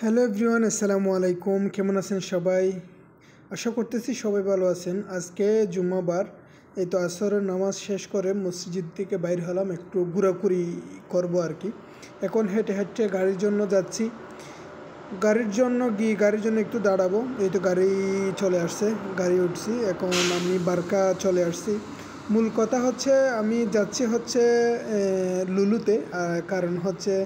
Hello everyone, আসসালামু আলাইকুম। কেমন আছেন সবাই? আশা করতেছি সবাই ভালো আছেন। আজকে জুম্মাবার, এই তো আসরের নামাজ শেষ করে মসজিদ থেকে বাইর হলাম, একটু ঘোরাঘুরি করব আর কি। এখন হেঁটে হেঁটে গাড়ির জন্য যাচ্ছি। গাড়ির জন্য একটু দাঁড়াবো। এই তো গাড়ি চলে আসছে, গাড়ি উঠছি। এখন আমি বারকা চলে আসছি। মূল কথা হচ্ছে আমি যাচ্ছি হচ্ছে লুলুতে, কারণ হচ্ছে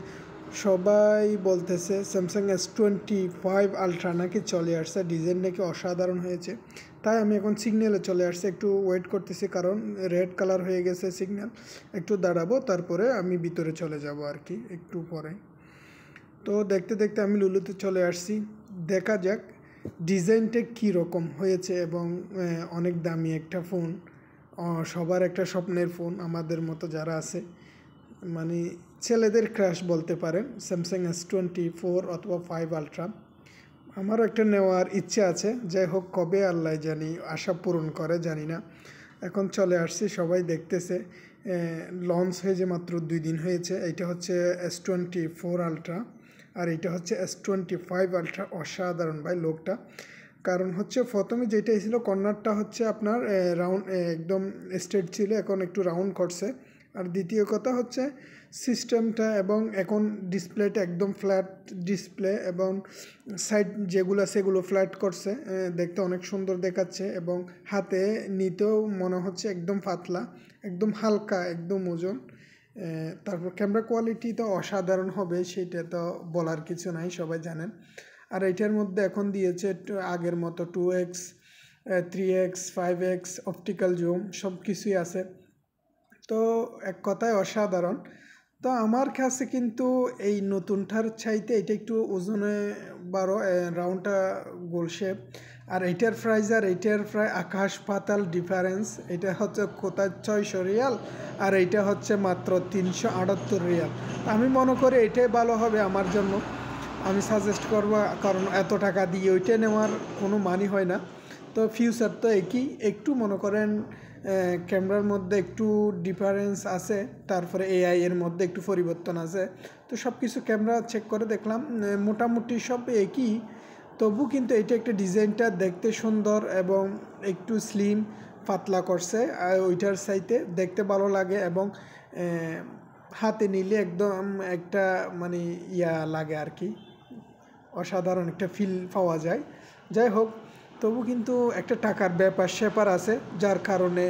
সবাই বলতেছে স্যামসাং S25 আলট্রা নাকি চলে আসছে, ডিজাইন নাকি অসাধারণ হয়েছে। তাই আমি এখন সিগন্যালে চলে আসছি, একটু ওয়েট করতেছি, কারণ রেড কালার হয়ে গেছে সিগন্যাল। একটু দাঁড়াবো, তারপরে আমি ভিতরে চলে যাব আর কি, একটু পরে। তো দেখতে দেখতে আমি লুলুতে চলে আসছি। দেখা যাক ডিজাইনটা কী রকম হয়েছে, এবং অনেক দামি একটা ফোন, সবার একটা স্বপ্নের ফোন, আমাদের মতো যারা আছে, মানে ছেলেদের ক্রাশ বলতে পারেন, স্যামসাং S24 অথবা 5 আলট্রা। আমারও একটা নেওয়ার ইচ্ছে আছে, যাই হোক কবে আল্লাহ জানি আশা পূরণ করে জানি না। এখন চলে আসছি, সবাই দেখতেছে। লঞ্চ হয়েছে মাত্র 2 দিন হয়েছে। এইটা হচ্ছে S24 আলট্রা, আর এটা হচ্ছে S25 আলট্রা। অসাধারণ ভাই লোকটা। কারণ হচ্ছে প্রথমে যেটা ছিল কর্নারটা হচ্ছে আপনার রাউন্ড, একদম স্ট্রেট ছিল, এখন একটু রাউন্ড করছে। আর দ্বিতীয় কথা হচ্ছে সিস্টেমটা, এবং এখন ডিসপ্লেটা একদম ফ্ল্যাট ডিসপ্লে, এবং সাইড যেগুলো সেগুলো ফ্ল্যাট করছে। দেখতে অনেক সুন্দর দেখাচ্ছে, এবং হাতে নিতেও মনে হচ্ছে একদম পাতলা, একদম হালকা, একদম ওজন। তারপর ক্যামেরা কোয়ালিটি তো অসাধারণ হবে, সেটা তো বলার কিছু নাই, সবাই জানেন। আর এটার মধ্যে এখন দিয়েছে আগের মতো 2x, 3x, 5x optical zoom, সব কিছুই আছে। তো এক কথায় অসাধারণ। তো আমার কাছে কিন্তু এই নতুনটার চাইতে এটা একটু ওজনে বড়, রাউন্ডটা গোল শেপ। আর এইটার প্রাইস আর এইটার প্রায় আকাশ পাতাল ডিফারেন্স। এটা হচ্ছে কোথায় 600 রিয়াল, আর এইটা হচ্ছে মাত্র 378 রিয়াল। আমি মনে করি এটাই ভালো হবে আমার জন্য, আমি সাজেস্ট করব, কারণ এত টাকা দিয়ে ওইটা নেওয়ার কোনো মানি হয় না। তো ফিউচার তো একই, একটু মনে করেন ক্যামেরার মধ্যে একটু ডিফারেন্স আছে, তারপরে এআই এর মধ্যে একটু পরিবর্তন আছে। তো সব কিছু ক্যামেরা চেক করে দেখলাম মোটামুটি সব একই। তবু কিন্তু এটা একটা ডিজাইনটা দেখতে সুন্দর, এবং একটু স্লিম পাতলা করছে, আর ওইটার সাইতে দেখতে ভালো লাগে, এবং হাতে নিলে একদম একটা মানে লাগে আর কি, অসাধারণ একটা ফিল পাওয়া যায়। যাই হোক, তবু কিন্তু একটা টাকার ব্যাপার স্যাপার আছে, যার কারণে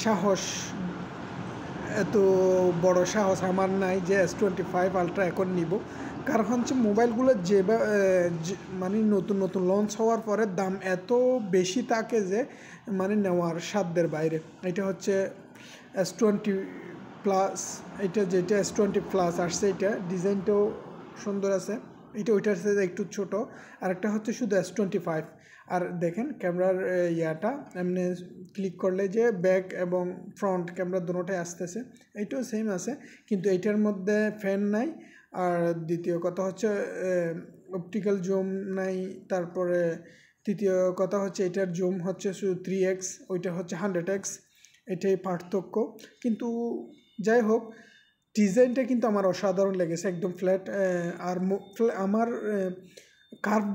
সাহস, এত বড় সাহস আমার নাই যে S25 আলট্রা এখন নিব। কারণ হচ্ছে মোবাইলগুলো মানে নতুন নতুন লঞ্চ হওয়ার পরে দাম এত বেশি থাকে যে মানে নেওয়ার সাধ্যের বাইরে। এটা হচ্ছে S20 প্লাস, এটা যেটা S20 প্লাস আসছে, এটা ডিজাইনটাও সুন্দর আছে। এটা ওইটার সাথে একটু ছোট, আর একটা হচ্ছে শুধু S25। আর দেখেন ক্যামেরার ইয়াটা এমনি ক্লিক করলে যে ব্যাক এবং ফ্রন্ট ক্যামেরা দুটোটাই আসতেছে, এইটাও সেম আছে, কিন্তু এইটার মধ্যে ফ্যান নাই। আর দ্বিতীয় কথা হচ্ছে অপটিক্যাল জুম নাই। তারপরে তৃতীয় কথা হচ্ছে এটার জুম হচ্ছে শুধু 3x, ওইটা হচ্ছে 100x, এটাই পার্থক্য। কিন্তু যাই হোক, ডিজাইনটা কিন্তু আমার অসাধারণ লেগেছে, একদম ফ্ল্যাট। আর আমার কার্ভ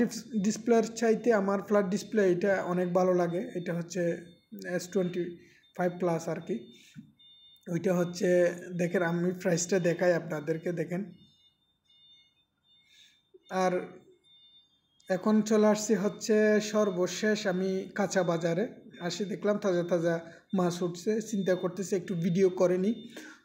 ডিসপ্লের চাইতে আমার ফ্ল্যাট ডিসপ্লে এটা অনেক ভালো লাগে। এটা হচ্ছে S25 প্লাস আর কি। ওইটা হচ্ছে, দেখেন আমি প্রাইসটা দেখাই আপনাদেরকে, দেখেন। আর এখন চলে আসছি হচ্ছে সর্বশেষ, আমি কাঁচা বাজারে আসি, দেখলাম তাজা তাজা মাছ উঠছে, চিন্তা করতেছি একটু ভিডিও করে নিই।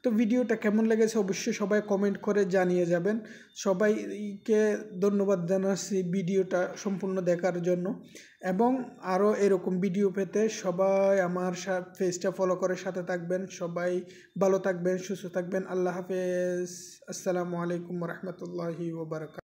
তো ভিডিওটা কেমন লেগেছে অবশ্যই সবাই কমেন্ট করে জানিয়ে যাবেন। সবাইকে ধন্যবাদ জানাচ্ছি ভিডিওটা সম্পূর্ণ দেখার জন্য, এবং আরও এরকম ভিডিও পেতে সবাই আমার পেজটা ফলো করে সাথে থাকবেন। সবাই ভালো থাকবেন, সুস্থ থাকবেন। আল্লাহ হাফেজ। আসসালামু আলাইকুম রহমতুল্লাহি ওয়া বারাকাতুহু।